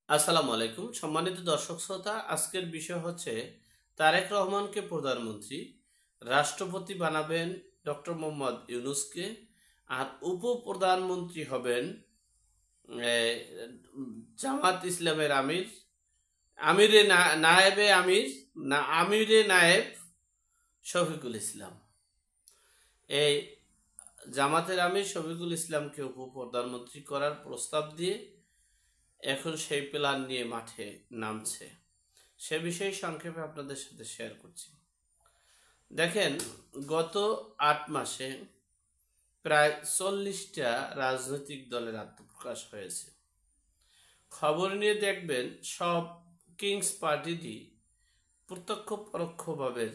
আসসালামু আলাইকুম সম্মানিত দর্শক শ্রোতা, আজকের বিষয় হচ্ছে তারেক রহমানকে প্রধানমন্ত্রী, রাষ্ট্রপতি বানাবেন ডক্টর মোহাম্মদ ইউনূসকে, আর উপপ্রধানমন্ত্রী হবেন এ, জামাত ইসলামের আমির, নায়েবে আমির, না আমিরে নায়েব শফিকুল ইসলাম। এই জামাতের আমির শফিকুল ইসলামকে উপপ্রধানমন্ত্রী করার প্রস্তাব দিয়ে এখন সেই প্ল্যান নিয়ে মাঠে নামছে। সে বিষয়ে সংক্ষেপে আপনাদের সাথে শেয়ার করছি। দেখেন, গত 8 মাসে প্রায় 40টা রাজনৈতিক দলের আত্মপ্রকাশ হয়েছে। খবর নিয়ে দেখবেন সব কিংস পার্টিরই প্রত্যক্ষ পরোক্ষভাবে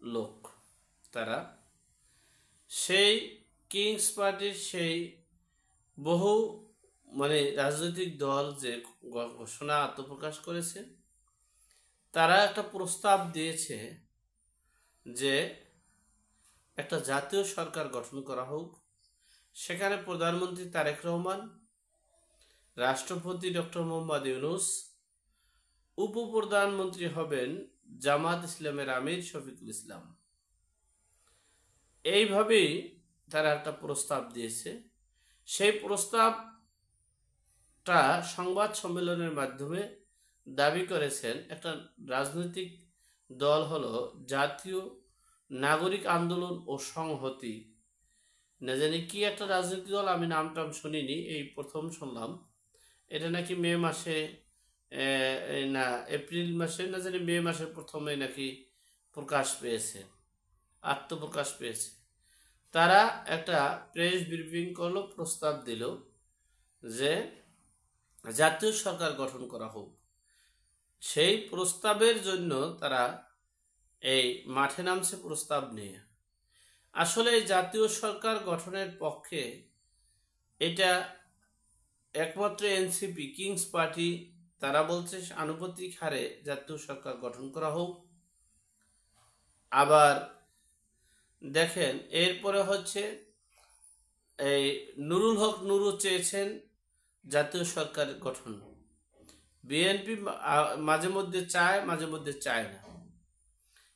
লোক। তারা সেই কিংস পার্টির সেই বহু রাজনৈতিক দল যে ঘোষণা আত্মপ্রকাশ করেছে, তারা একটা প্রস্তাব দিয়েছে যে একটা জাতীয় সরকার গঠন করা হোক, সেখানে প্রধানমন্ত্রী তারেক রহমান, রাষ্ট্রপতি ডক্টর মোহাম্মদ ইউনূস, উপপ্রধানমন্ত্রী হবেন জামাত ইসলামের আমির শফিকুল ইসলাম। এইভাবেই তারা একটা প্রস্তাব দিয়েছে। সেই প্রস্তাবটা সংবাদ সম্মেলনের মাধ্যমে দাবি করেছেন একটা রাজনৈতিক দল হলো জাতীয় নাগরিক আন্দোলন ও সংহতি, না জানি কি একটা রাজনৈতিক দল, আমি নামটাম শুনিনি, এই প্রথম শুনলাম। এটা নাকি মে মাসে না এপ্রিল মাসে, না জানি মে মাসের প্রথমে নাকি প্রকাশ পেয়েছে, আত্মপ্রকাশ পেয়েছে। তারা একটা প্রেস ব্রিফিং করলো, প্রস্তাব দিল যে জাতীয় সরকার গঠন করা হোক। সেই প্রস্তাবের জন্য তারা এই মাঠে নামছে প্রস্তাব নিয়ে। আসলে জাতীয় সরকার গঠনের পক্ষে এটা একমাত্র এনসিপি কিংস পার্টি, তারা বলছে আনুপাতিক হারে জাতীয় সরকার গঠন করা হোক। আবার দেখেন, এরপরে হচ্ছে এই নুরুল হক নুরু চেয়েছেন জাতীয় সরকার গঠন। বিএনপি মাঝে মধ্যে চায়, মাঝে মধ্যে চায় না।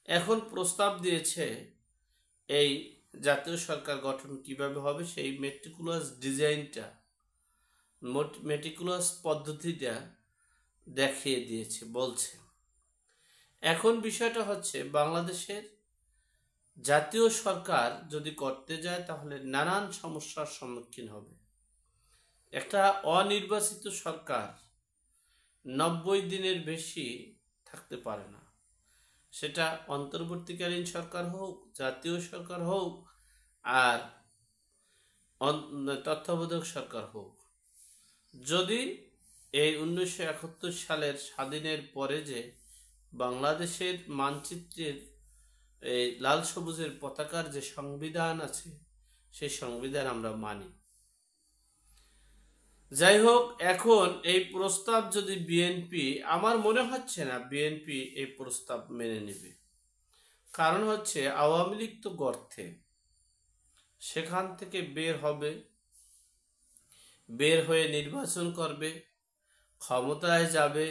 এখন প্রস্তাব দিয়েছে এই জাতীয় সরকার গঠন কিভাবে হবে সেই মেটিকুলাস ডিজাইনটা, মেটিকুলাস পদ্ধতিটা দেখিয়ে দিয়েছে, বলছে। এখন বিষয়টা হচ্ছে বাংলাদেশের জাতীয় সরকার যদি করতে যায় তাহলে নানান সমস্যার সম্মুখীন হবে। একটা অনির্বাচিত সরকার 90 দিনের বেশি থাকতে পারে না, সেটা অন্তর্বর্তীকালীন সরকার হোক, জাতীয় সরকার হোক, আর তত্ত্বাবধায়ক সরকার হোক। যদি এই 1971 সালের স্বাধীনের পরে যে বাংলাদেশের মানচিত্রের এই লাল সবুজের পতাকার যে সংবিধান আছে, সেই সংবিধান আমরা মানি। যাই হোক, এখন এই প্রস্তাব যদি বিএনপি, আমার মনে হচ্ছে না বিএনপি এই প্রস্তাব মেনে নেবে। কারণ হচ্ছে আওয়ামী লীগ তো গর্তে, সেখান থেকে বের হবে, বের হয়ে নির্বাচন করবে, ক্ষমতায় যাবে,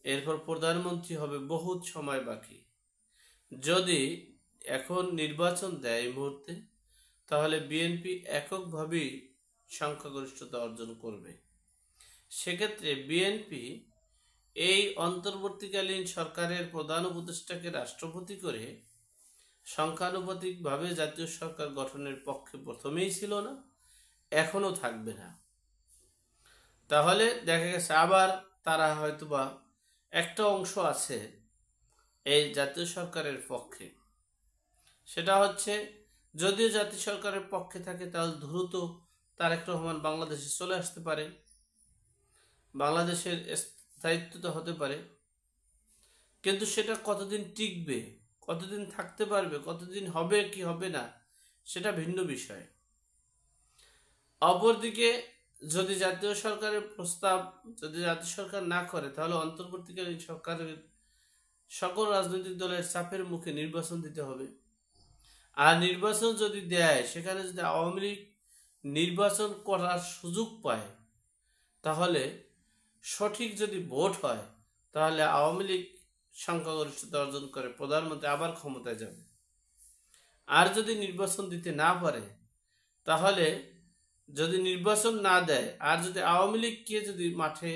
এরপর প্রধানমন্ত্রী হবে, বহুত সময় বাকি। যদি এখন নির্বাচন দেয় এই মুহূর্তে, তাহলে বিএনপি এককভাবেই সংখ্যাগরিষ্ঠতা অর্জন করবে। সেক্ষেত্রে বিএনপি এই অন্তর্বর্তীকালীন সরকারের প্রধান উপদেষ্টাকে রাষ্ট্রপতি করে সংখ্যানুপাতিকভাবে জাতীয় সরকার গঠনের পক্ষে প্রথমেই ছিল না, এখনো থাকবে না। তাহলে দেখা গেছে আবার তারা হয়তোবা একটা অংশ আছে এই জাতীয় সরকারের পক্ষে। সেটা হচ্ছে, যদিও জাতীয় সরকারের পক্ষে থাকে তাহলে দ্রুত তারেক রহমান বাংলাদেশে চলে আসতে পারে, বাংলাদেশের স্থায়িত্ব হতে পারে, কিন্তু সেটা কতদিন টিকবে, কতদিন থাকতে পারবে, কতদিন হবে কি হবে না, সেটা ভিন্ন বিষয়। অপরদিকে যদি জাতীয় সরকারের প্রস্তাব, যদি জাতীয় সরকার না করে, তাহলে অন্তর্বর্তীকালীন সরকারের সকল রাজনৈতিক দলের চাপের মুখে নির্বাচন দিতে হবে। আর নির্বাচন যদি দেয়, সেখানে যদি আওয়ামী লীগ নির্বাচন করার সুযোগ পায়, তাহলে সঠিক যদি ভোট হয় তাহলে আওয়ামী লীগ সংখ্যাগরিষ্ঠতা অর্জন করে প্রধানমন্ত্রী আবার ক্ষমতায় যাবে। আর যদি নির্বাচন দিতে না পারে, তাহলে যদি নির্বাচন না দেয় আর যদি আওয়ামী লীগকে যদি মাঠে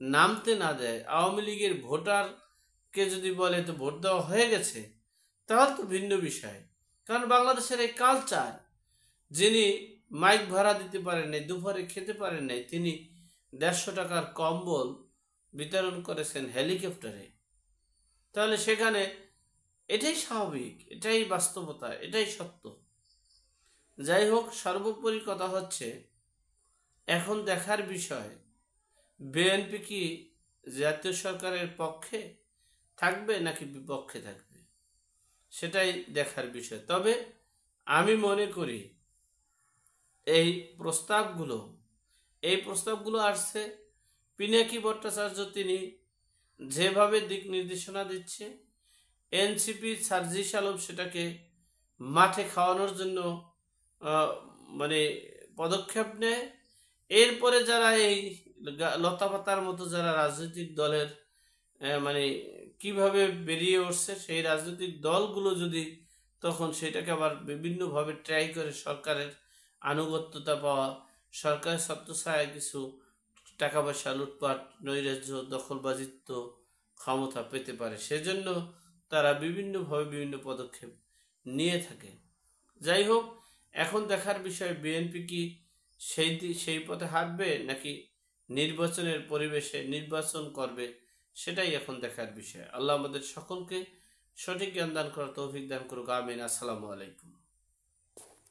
নামতে না দেয়, আওয়ামী লীগের ভোটারকে যদি বলে তো ভোট দেওয়া হয়ে গেছে, তাহলে তো ভিন্ন বিষয়। কারণ বাংলাদেশের এই কালচার, যিনি মাইক ভাড়া দিতে পারেন নাই, দুপুরে খেতে পারেন নাই, তিনি 150 টাকার কম্বল বিতরণ করেছেন হেলিকপ্টারে। তাহলে সেখানে এটাই স্বাভাবিক, এটাই বাস্তবতা, এটাই সত্য। যাই হোক, সর্বোপরি কথা হচ্ছে এখন দেখার বিষয় বিএনপি কি জাতীয় সরকারের পক্ষে থাকবে নাকি বিপক্ষে থাকবে, সেটাই দেখার বিষয়। তবে আমি মনে করি এই প্রস্তাবগুলো আসছে, পিনাকি ভট্টাচার্য তিনি যেভাবে দিক নির্দেশনা দিচ্ছে, এনসিপি সার্জিস আলম সেটাকে মাঠে খাওয়ানোর জন্য মানে পদক্ষেপ নেয়। এরপরে যারা এই লতাপাতার মতো যারা রাজনৈতিক দলের মানে কিভাবে বেরিয়ে উঠছে, সেই রাজনৈতিক দলগুলো যদি তখন সেটাকে আবার বিভিন্নভাবে ট্রাই করে সরকারের আনুগত্যতা পাওয়া, সরকারের ছত্রছায়ায় কিছু টাকা পয়সা লুটপাট, নৈরাজ্য, দখলবাজিত্ব ক্ষমতা পেতে পারে, সেজন্য তারা বিভিন্নভাবে বিভিন্ন পদক্ষেপ নিয়ে থাকে। যাই হোক, এখন দেখার বিষয় বিএনপি কি সেই পথে হাঁটবে নাকি নির্বাচনের পরিবেশে নির্বাচন করবে, সেটাই এখন দেখার বিষয়। আল্লাহ আমাদের সকলকে সঠিক জ্ঞান দান করার তৌফিক দান করুক। আমিন। আসসালামু আলাইকুম।